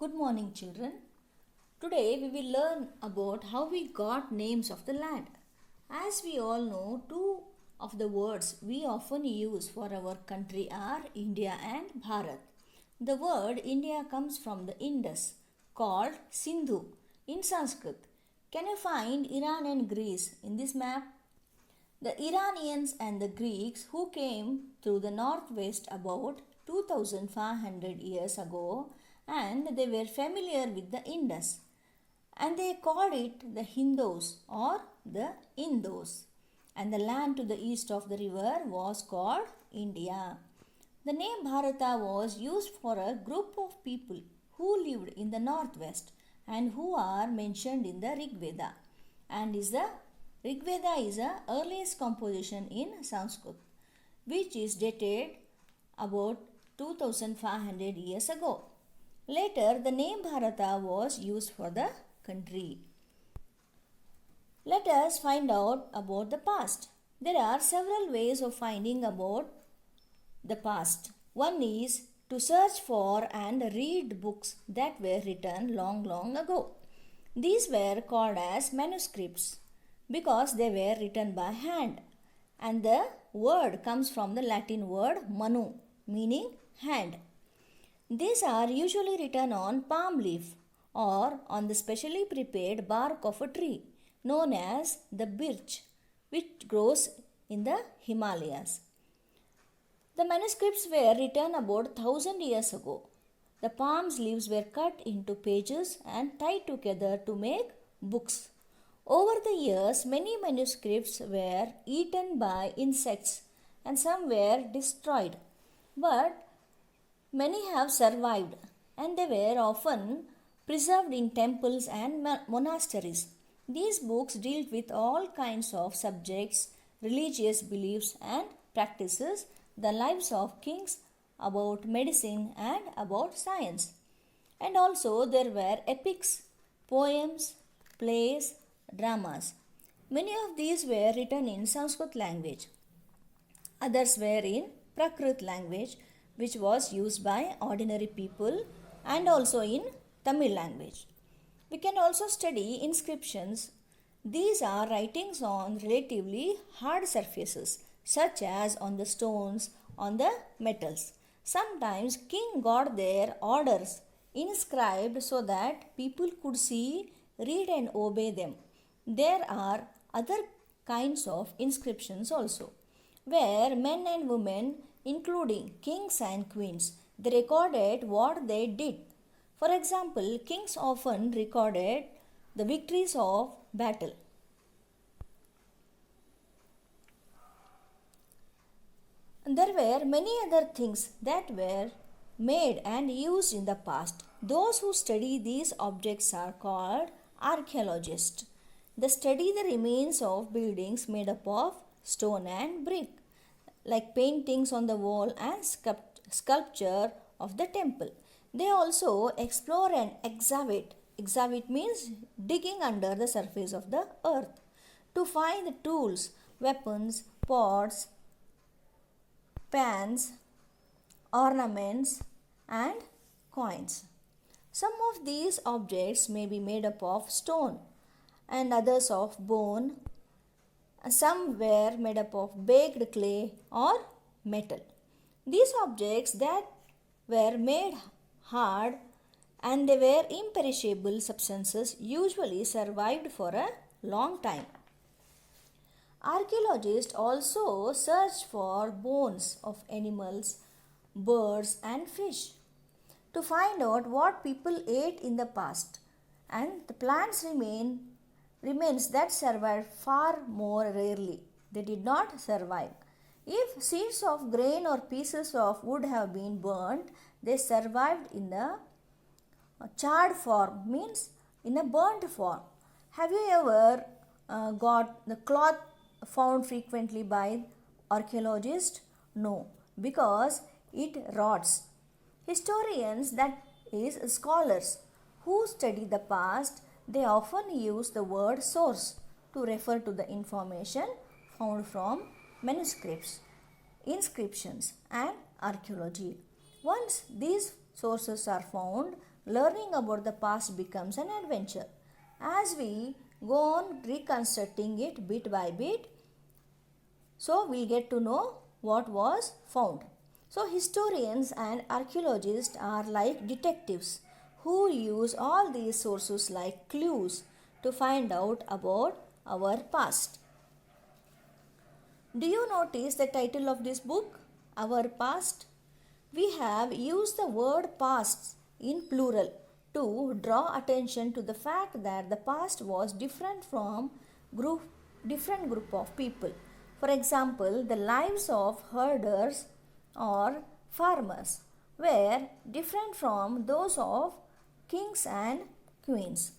Good morning, children. Today we will learn about how we got names of the land. As we all know, two of the words we often use for our country are India and Bharat. The word India comes from the Indus, called Sindhu in Sanskrit. Can you find Iran and Greece in this map? The Iranians and the Greeks who came through the northwest about 2500 years ago, and they were familiar with the Indus, and they called it the Hindus or the Indos, and the land to the east of the river was called India. The name Bharata was used for a group of people who lived in the northwest and who are mentioned in the Rig Veda, and the Rig Veda is the earliest composition in Sanskrit, which is dated about 2500 years ago. Later, the name Bharata was used for the country. Let us find out about the past. There are several ways of finding about the past. One is to search for and read books that were written long ago. These were called as manuscripts because they were written by hand, and the word comes from the Latin word manu, meaning hand. These are usually written on palm leaf or on the specially prepared bark of a tree known as the birch, which grows in the Himalayas. The manuscripts were written about 1000 years ago. The palm leaves were cut into pages and tied together to make books. Over the years, many manuscripts were eaten by insects and some were destroyed, but many have survived, and they were often preserved in temples and monasteries. These books dealt with all kinds of subjects, religious beliefs and practices, the lives of kings, about medicine and about science. And also there were epics, poems, plays, dramas. Many of these were written in Sanskrit language. Others were in Prakrit language, which was used by ordinary people, and also in Tamil language. We can also study inscriptions. These are writings on relatively hard surfaces, such as on the stones, on the metals. Sometimes king got their orders inscribed so that people could see, read and obey them. There are other kinds of inscriptions also, where men and women, including kings and queens, they recorded what they did. For example, kings often recorded the victories of battle. There were many other things that were made and used in the past. Those who study these objects are called archaeologists. They study the remains of buildings made up of stone and brick, like paintings on the wall and sculpture of the temple. They also explore and excavate. Excavate means digging under the surface of the earth to find the tools, weapons, pots, pans, ornaments and coins. Some of these objects may be made up of stone and others of bone. Some were made up of baked clay or metal. These objects that were made hard and they were imperishable substances usually survived for a long time. Archaeologists also search for bones of animals, birds and fish to find out what people ate in the past, and the plants remains that survived far more rarely. They did not survive. If seeds of grain or pieces of wood have been burnt, they survived in the charred form, means in a burnt form. Have you ever got the cloth found frequently by archaeologists? No, because it rots. Historians, that is scholars who study the past, they often use the word source to refer to the information found from manuscripts, inscriptions and archaeology. Once these sources are found, learning about the past becomes an adventure. As we go on reconstructing it bit by bit, so we'll get to know what was found. So historians and archaeologists are like detectives who use all these sources like clues to find out about our past. Do you notice the title of this book, Our Past? We have used the word past in plural to draw attention to the fact that the past was different from different group of people. For example, the lives of herders or farmers were different from those of kings and queens.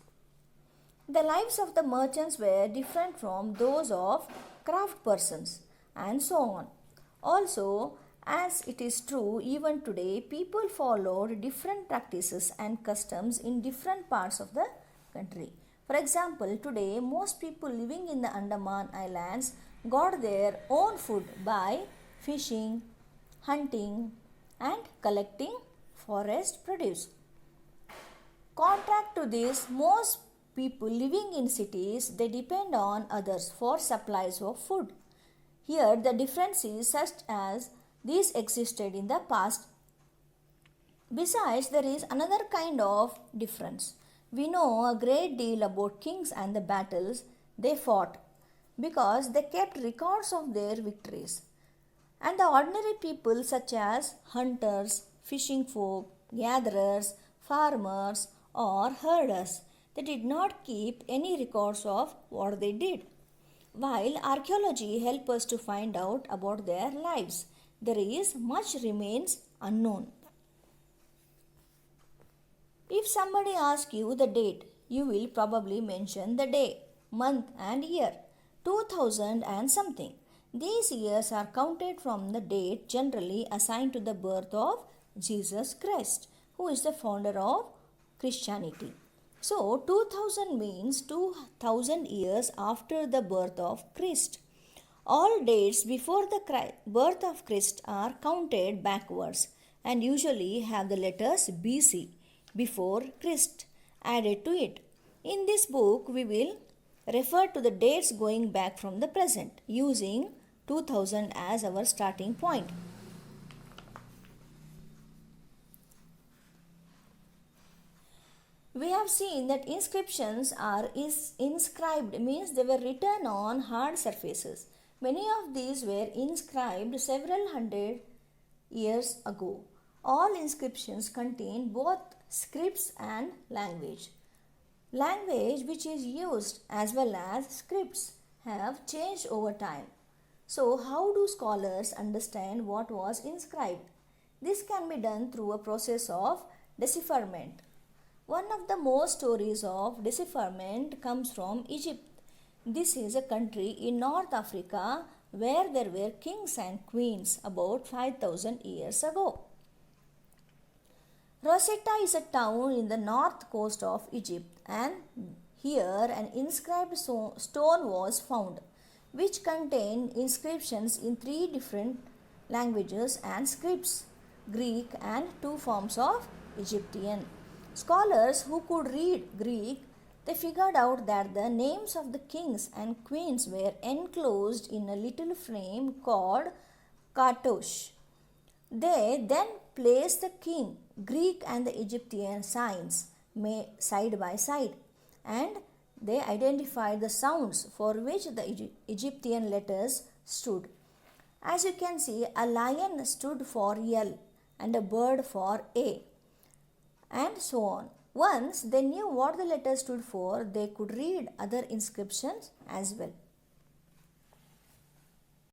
The lives of the merchants were different from those of craft persons, and so on. Also, as it is true even today, people followed different practices and customs in different parts of the country. For example, today most people living in the Andaman Islands got their own food by fishing, hunting, and collecting forest produce. Contract to this, most people living in cities, they depend on others for supplies of food. Here the difference is such as these existed in the past. Besides, there is another kind of difference. We know a great deal about kings and the battles they fought because they kept records of their victories. And the ordinary people such as hunters, fishing folk, gatherers, farmers or herders, they did not keep any records of what they did. While archaeology helps us to find out about their lives, there is much remains unknown. If somebody asks you the date, you will probably mention the day, month and year, 2000 and something. These years are counted from the date generally assigned to the birth of Jesus Christ, who is the founder of Christianity. So 2000 means 2000 years after the birth of Christ. All dates before the birth of Christ are counted backwards and usually have the letters BC, before Christ, added to it. In this book, we will refer to the dates going back from the present using 2000 as our starting point. We have seen that inscriptions are inscribed means they were written on hard surfaces. Many of these were inscribed several hundred years ago. All inscriptions contain both scripts and language. Language which is used as well as scripts have changed over time. So how do scholars understand what was inscribed? This can be done through a process of decipherment. One of the most stories of decipherment comes from Egypt. This is a country in North Africa where there were kings and queens about 5000 years ago. Rosetta is a town in the north coast of Egypt, and here an inscribed stone was found which contained inscriptions in 3 different languages and scripts, Greek and 2 forms of Egyptian. Scholars who could read Greek, they figured out that the names of the kings and queens were enclosed in a little frame called cartouche. They then placed the king, Greek and the Egyptian signs side by side, and they identified the sounds for which the Egyptian letters stood. As you can see, a lion stood for L and a bird for A, and so on. Once they knew what the letters stood for, they could read other inscriptions as well.